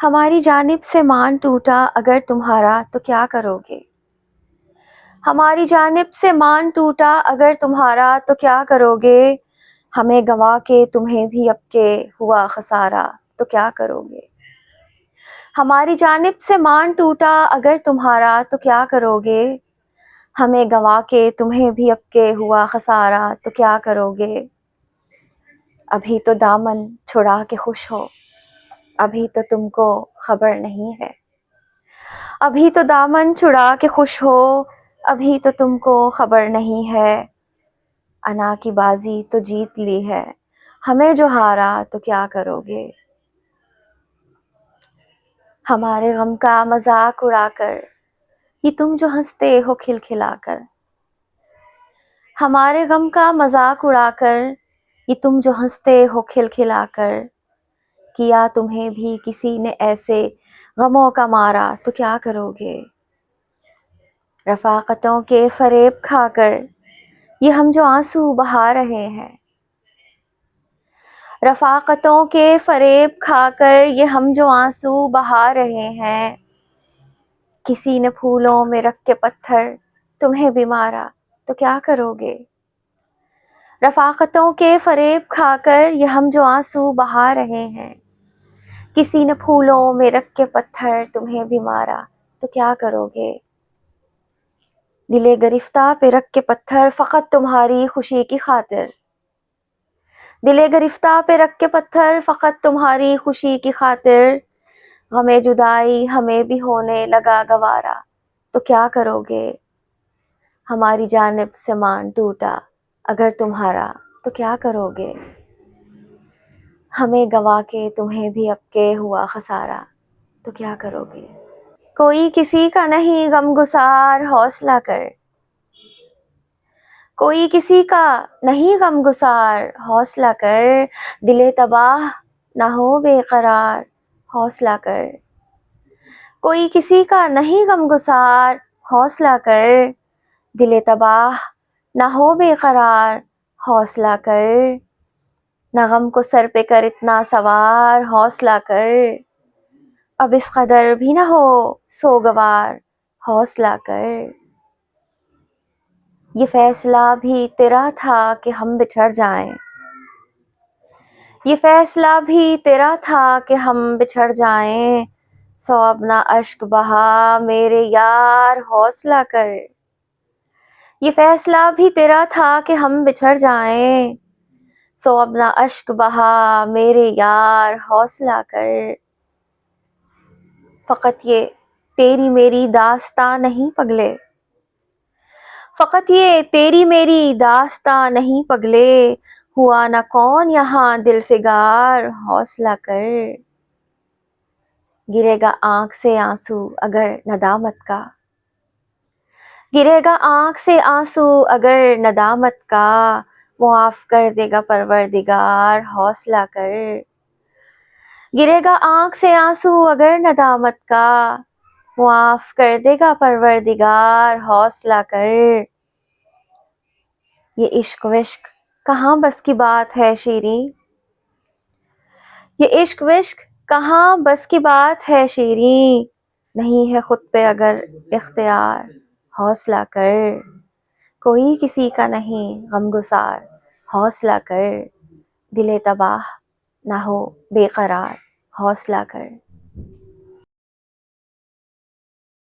ہماری جانب سے مان ٹوٹا اگر تمہارا تو کیا کرو گے؟ ہماری جانب سے مان ٹوٹا اگر تمہارا تو کیا کرو گے؟ ہمیں گنوا کے تمہیں بھی اب کے ہوا خسارہ تو کیا کرو گے؟ ہماری جانب سے مان ٹوٹا اگر تمہارا تو کیا کرو گے؟ ہمیں گنوا کے تمہیں بھی اب کے ہوا خسارہ تو کیا کرو گے؟ ابھی تو دامن چھڑا کے خوش ہو، ابھی تو تم کو خبر نہیں ہے۔ ابھی تو دامن چھڑا کے خوش ہو، ابھی تو تم کو خبر نہیں ہے۔ انا کی بازی تو جیت لی ہے، ہمیں جو ہارا تو کیا کرو گے؟ ہمارے غم کا مذاق اڑا کر یہ تم جو ہنستے ہو کھلکھلا کر۔ ہمارے غم کا مذاق اڑا کر یہ تم جو ہنستے ہو کھلکھلا کر۔ کیا تمہیں بھی کسی نے ایسے غموں کا مارا تو کیا کرو گے؟ رفاقتوں کے فریب کھا کر یہ ہم جو آنسو بہا رہے ہیں۔ رفاقتوں کے فریب کھا کر یہ ہم جو آنسو بہا رہے ہیں۔ کسی نے پھولوں میں رکھ کے پتھر تمہیں بھی مارا تو کیا کرو گے؟ رفاقتوں کے فریب کھا کر یہ ہم جو آنسو بہا رہے ہیں۔ کسی نے پھولوں میں رکھ کے پتھر تمہیں بھی مارا تو کیا کرو گے؟ دل گرفتہ پہ رکھ کے پتھر فقط تمہاری خوشی کی خاطر۔ دل گرفتہ پہ رکھ کے پتھر فقط تمہاری خوشی کی خاطر۔ غم جدائی ہمیں بھی ہونے لگا گوارا تو کیا کرو گے؟ ہماری جانب سے مان ٹوٹا اگر تمہارا تو کیا کرو گے؟ ہمیں گنوا کے تمہیں بھی اب کے ہوا خسارہ تو کیا کرو گے؟ کوئی کسی کا نہیں غم گسار حوصلہ کر۔ کوئی کسی کا نہیں غم گسار حوصلہ کر۔ دل تباہ نہ ہو بے قرار حوصلہ کر۔ کوئی کسی کا نہیں غم گسار حوصلہ کر۔ دل تباہ نہ ہو بے قرار حوصلہ کر۔ نہ غم کو سر پہ کر اتنا سوار حوصلہ کر۔ اب اس قدر بھی نہ ہو سوگوار حوصلہ کر۔ یہ فیصلہ بھی تیرا تھا کہ ہم بچھڑ جائیں۔ یہ فیصلہ بھی تیرا تھا کہ ہم بچھڑ جائیں۔ سو اب نہ اشک بہا میرے یار حوصلہ کر۔ یہ فیصلہ بھی تیرا تھا کہ ہم بچھڑ جائیں۔ سو اب نہ اشک بہا میرے یار حوصلہ کر۔ فقط یہ تیری میری داستاں نہیں پگلے۔ فقط یہ تیری میری داستاں نہیں پگلے۔ ہوا نہ کون یہاں دل فگار حوصلہ کر۔ گرے گا آنکھ سے آنسو اگر ندامت کا۔ گرے گا آنکھ سے آنسو اگر ندامت کا۔ معاف کر دے گا پروردگار حوصلہ کر۔ گرے گا آنکھ سے آنسو اگر ندامت کا۔ معاف کر دے گا پروردگار حوصلہ کر۔ یہ عشق وشق کہاں بس کی بات ہے شیریں۔ یہ عشق وشق کہاں بس کی بات ہے شیریں۔ نہیں ہے خود پہ اگر اختیار حوصلہ کر۔ کوئی کسی کا نہیں غم گسار حوصلہ کر۔ دل تباہ نہ ہو بے قرار حوصلہ کر۔